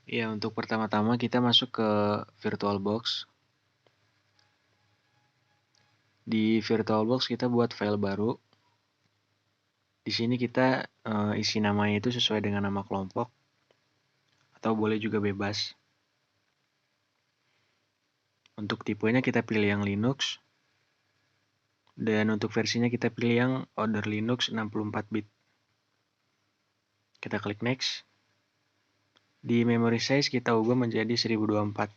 Ya, untuk pertama-tama kita masuk ke VirtualBox. Di VirtualBox kita buat file baru. Di sini kita isi namanya itu sesuai dengan nama kelompok, atau boleh juga bebas. Untuk tipenya kita pilih yang Linux. Dan untuk versinya kita pilih yang Order Linux 64 bit. Kita klik Next. Di memory size kita ubah menjadi 1024.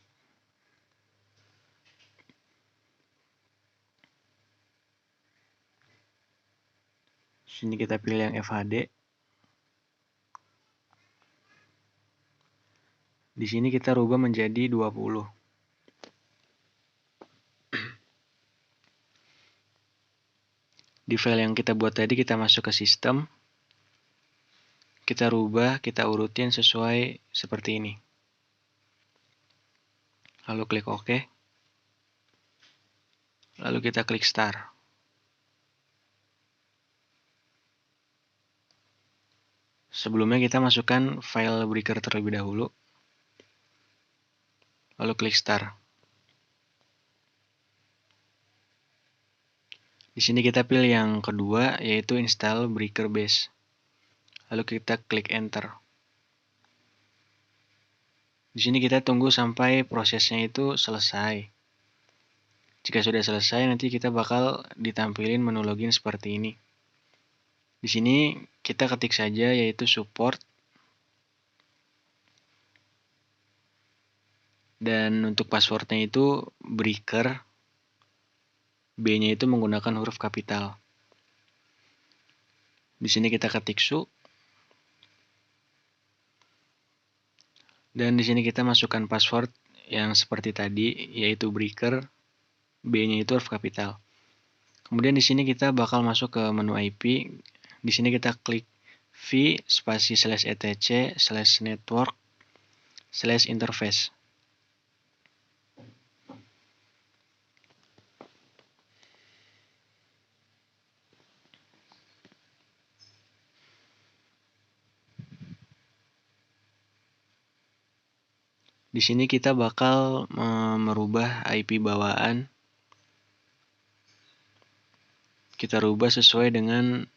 Sini kita pilih yang FHD. Di sini kita rubah menjadi 20. Di file yang kita buat tadi kita masuk ke sistem. Kita rubah, kita urutin sesuai seperti ini. Lalu klik OK. Lalu kita klik Start. Sebelumnya kita masukkan file breaker terlebih dahulu. Lalu klik Start. Di sini kita pilih yang kedua, yaitu Install Breaker Base. Lalu kita klik Enter. Di sini kita tunggu sampai prosesnya itu selesai. Jika sudah selesai, nanti kita bakal ditampilin menu login seperti ini. Di sini kita ketik saja, yaitu support. Dan untuk passwordnya itu breaker. B-nya itu menggunakan huruf kapital. Di sini kita ketik su. Dan di sini kita masukkan password yang seperti tadi, yaitu breaker. B-nya itu huruf kapital. Kemudian di sini kita bakal masuk ke menu IP. Di sini kita klik v spasi /etc/network/interface. Di sini kita bakal merubah IP bawaan. Kita rubah sesuai dengan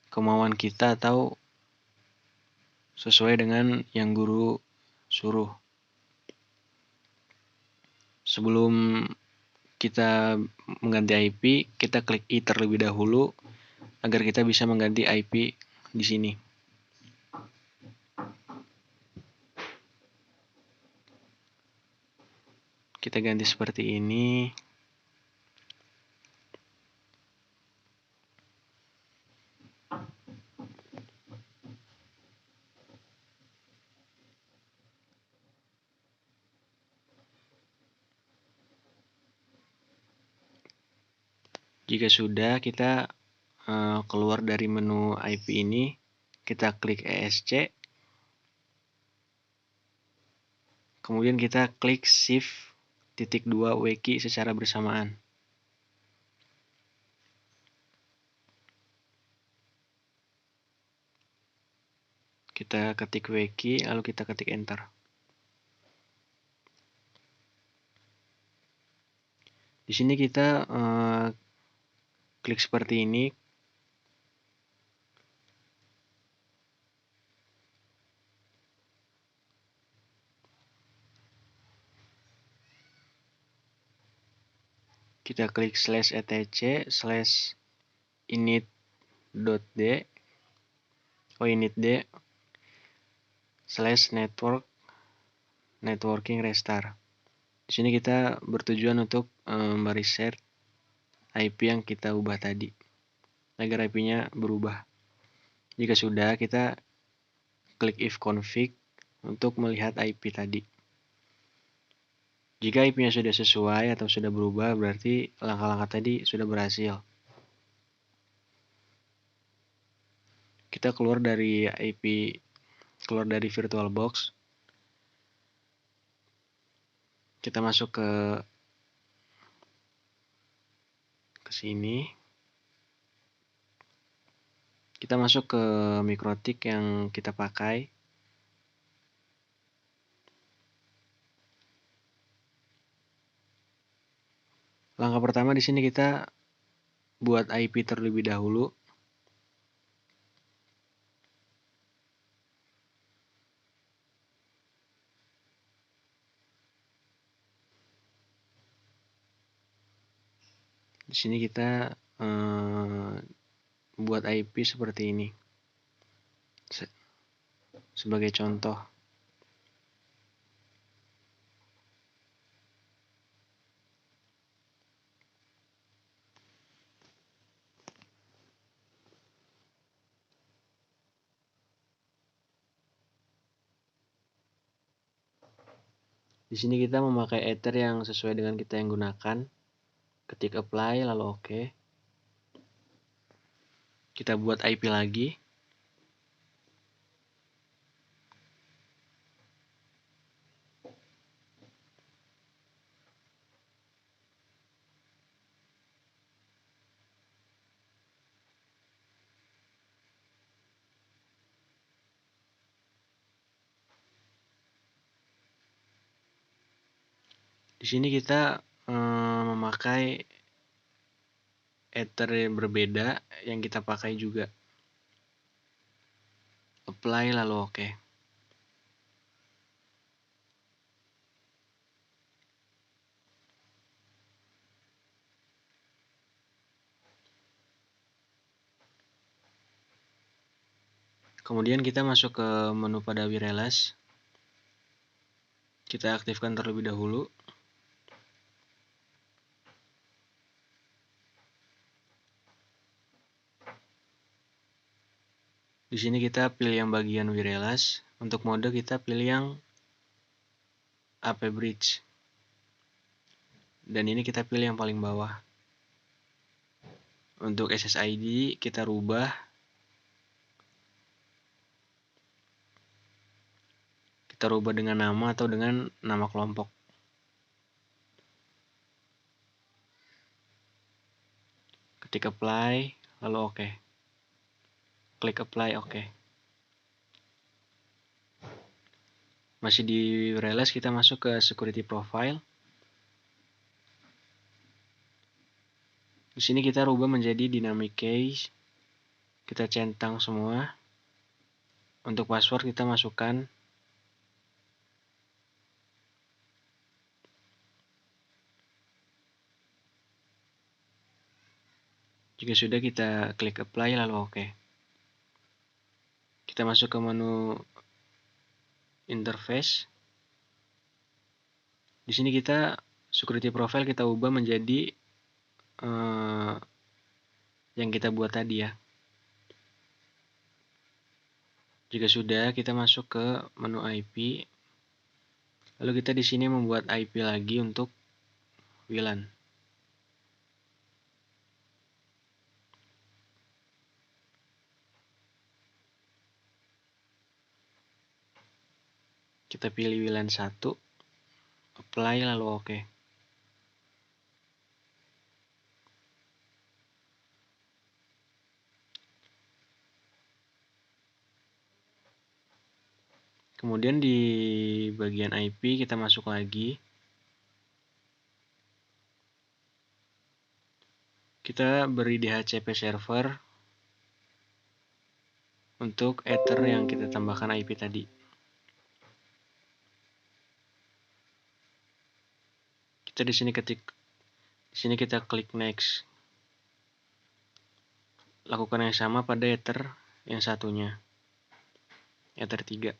kemauan kita atau sesuai dengan yang guru suruh. Sebelum kita mengganti IP, kita klik I terlebih dahulu agar kita bisa mengganti IP di sini. Kita ganti seperti ini. Jika sudah, kita keluar dari menu IP ini, kita klik ESC. Kemudian kita klik Shift +2 WKey secara bersamaan. Kita ketik WKey, lalu kita ketik Enter. Di sini kita klik seperti ini. Kita klik /etc/init.d init/networking restart. Di sini kita bertujuan untuk mereset IP yang kita ubah tadi, agar IP-nya berubah. Jika sudah, kita klik if config untuk melihat IP tadi. Jika IP-nya sudah sesuai atau sudah berubah, berarti langkah-langkah tadi sudah berhasil. Kita keluar dari VirtualBox. Kita masuk ke sini. Kita masuk ke MikroTik yang kita pakai. Langkah pertama di sini kita buat IP terlebih dahulu. Di sini kita buat IP seperti ini. Sebagai contoh. Di sini kita memakai Ether yang sesuai dengan kita yang gunakan. Ketik apply lalu oke. Kita buat IP lagi. Di sini kita memakai Ether yang berbeda yang kita pakai juga. Apply lalu oke. Kemudian kita masuk ke menu pada wireless. Kita aktifkan terlebih dahulu. Di sini kita pilih yang bagian wireless. Untuk mode kita pilih yang AP Bridge. Dan ini kita pilih yang paling bawah. Untuk SSID kita rubah. Kita rubah dengan nama atau dengan nama kelompok. Ketik apply, lalu oke. Klik apply oke. Masih di wireless, kita masuk ke security profile. Di sini kita rubah menjadi dynamic case. Kita centang semua. Untuk password kita masukkan jika sudah kita klik apply lalu oke. Kita masuk ke menu interface. Di sini kita security profile kita ubah menjadi yang kita buat tadi ya. Jika sudah, kita masuk ke menu IP. Lalu kita di sini membuat IP lagi untuk WLAN. Kita pilih WLAN 1, apply lalu oke. Kemudian di bagian IP kita masuk lagi. Kita beri DHCP server untuk Ether yang kita tambahkan IP tadi. Kita di sini kita klik next. Lakukan yang sama pada Ether yang satunya. Ether 3.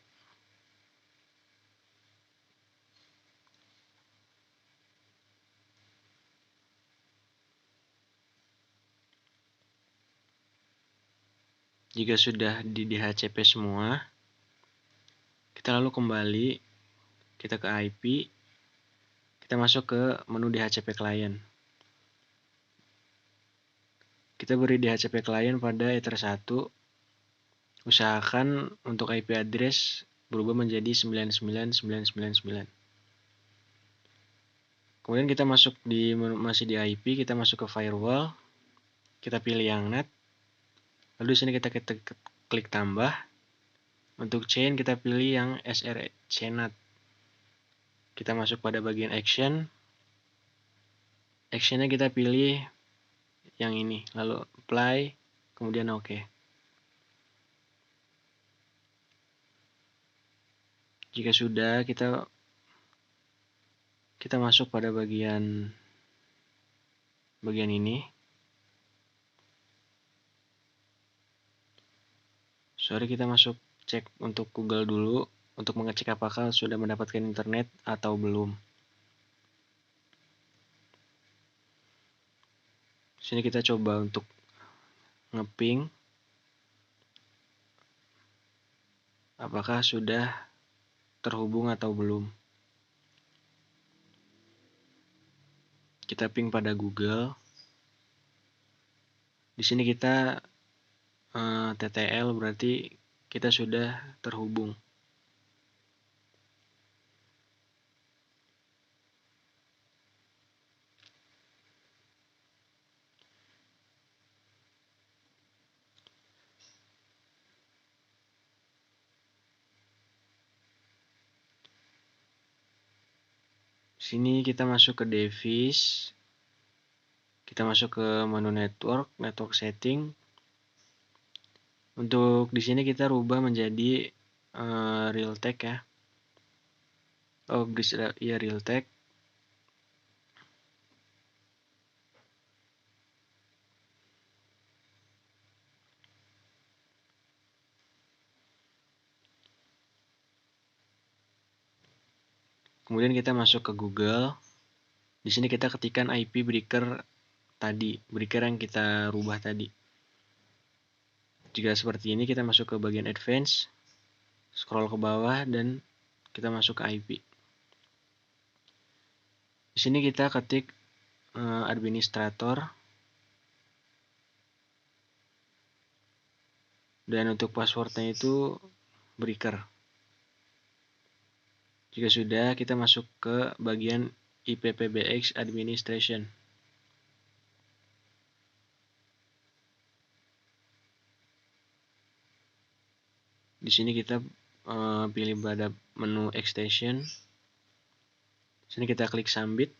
Jika sudah di DHCP semua, kita lalu kembali, kita ke IP, kita masuk ke menu DHCP client. Kita beri DHCP client pada Ether 1. Usahakan untuk IP address berubah menjadi 99999. Kemudian kita masuk masih di IP, kita masuk ke firewall. Kita pilih yang net. Lalu di sini kita klik tambah. Untuk chain kita pilih yang SRC NAT. Kita masuk pada bagian action. actionnya kita pilih yang ini, lalu apply, kemudian oke. Jika sudah, kita masuk pada bagian ini. Sorry, kita masuk cek untuk Google dulu untuk mengecek apakah sudah mendapatkan internet atau belum. Sini kita coba untuk ngeping apakah sudah terhubung atau belum. Kita ping pada Google. Di sini kita TTL berarti kita sudah terhubung. Sini kita masuk ke device. Kita masuk ke menu network setting. Untuk di sini kita rubah menjadi Realtek ya. Oh, ya Realtek. Kemudian kita masuk ke Google. Di sini kita ketikkan IP breaker tadi, breaker yang kita rubah tadi. Jika seperti ini, kita masuk ke bagian advance, scroll ke bawah, dan kita masuk ke IP. Di sini kita ketik administrator, dan untuk passwordnya itu breaker. Jika sudah, kita masuk ke bagian IPPBX administration. Di sini kita pilih pada menu extension. Di sini kita klik submit.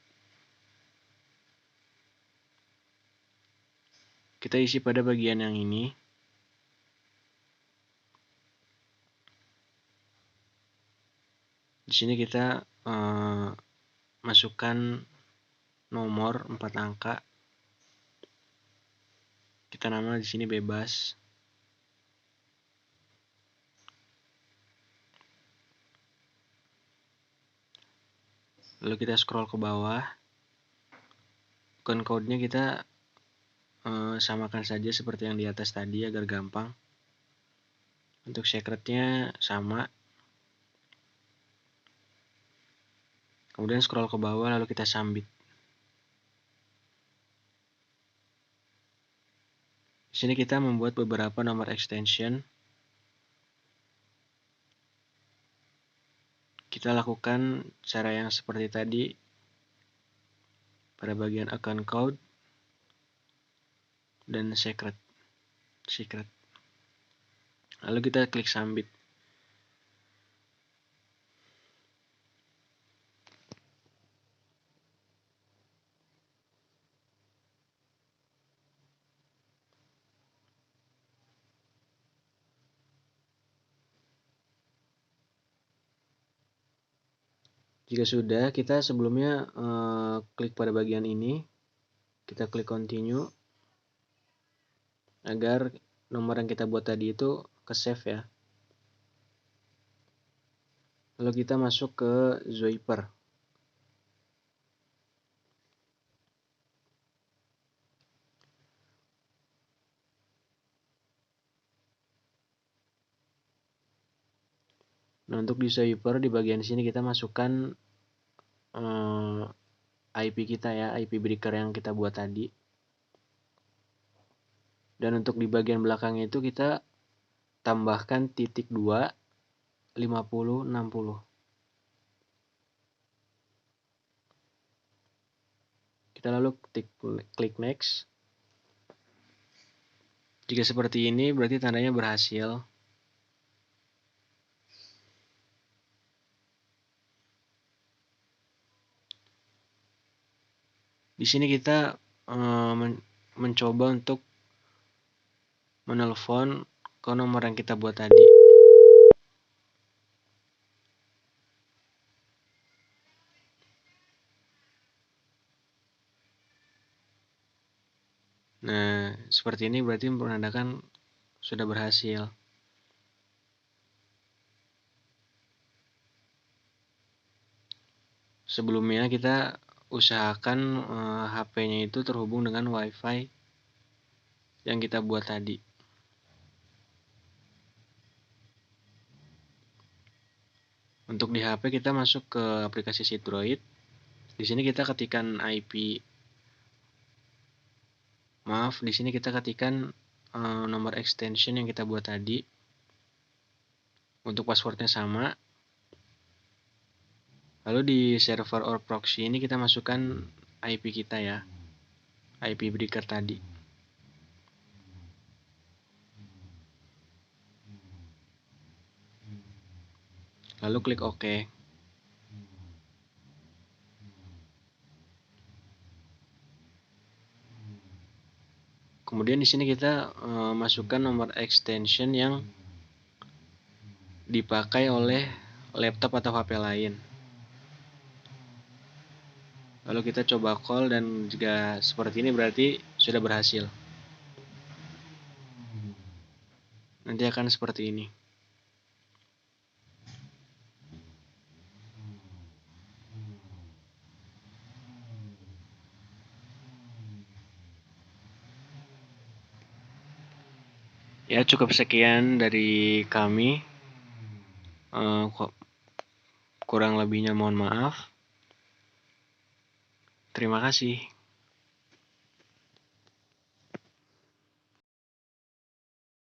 Kita isi pada bagian yang ini. Di sini kita masukkan nomor 4 angka. Kita nama di sini bebas. Lalu kita scroll ke bawah. Code-nya kita samakan saja seperti yang di atas tadi agar gampang. Untuk secretnya sama. Kemudian scroll ke bawah lalu kita submit. Di sini kita membuat beberapa nomor extension. Kita lakukan cara yang seperti tadi pada bagian account code dan secret. Lalu kita klik submit. Jika sudah, kita sebelumnya klik pada bagian ini. Kita klik continue agar nomor yang kita buat tadi itu ke save ya. Lalu kita masuk ke Zoiper. Nah, untuk di Zoiper di bagian sini kita masukkan IP kita ya, IP breaker yang kita buat tadi. Dan untuk di bagian belakangnya itu kita tambahkan titik 2 50 60. Kita lalu klik next. Jika seperti ini berarti tandanya berhasil. Di Di sini kita mencoba untuk menelpon ke nomor yang kita buat tadi. Nah, seperti ini berarti menandakan sudah berhasil. Sebelumnya kita usahakan HP-nya itu terhubung dengan WiFi yang kita buat tadi. Untuk di HP kita masuk ke aplikasi Sidroid. Di sini kita ketikkan IP. Maaf, di sini kita ketikkan nomor extension yang kita buat tadi. Untuk passwordnya sama. Lalu di server or proxy ini kita masukkan IP kita ya. IP breaker tadi. Lalu klik OK. Kemudian di sini kita masukkan nomor extension yang dipakai oleh laptop atau HP lain. Lalu kita coba call dan jika seperti ini berarti sudah berhasil. Nanti akan seperti ini. Ya, cukup sekian dari kami. Kurang lebihnya mohon maaf. Terima kasih.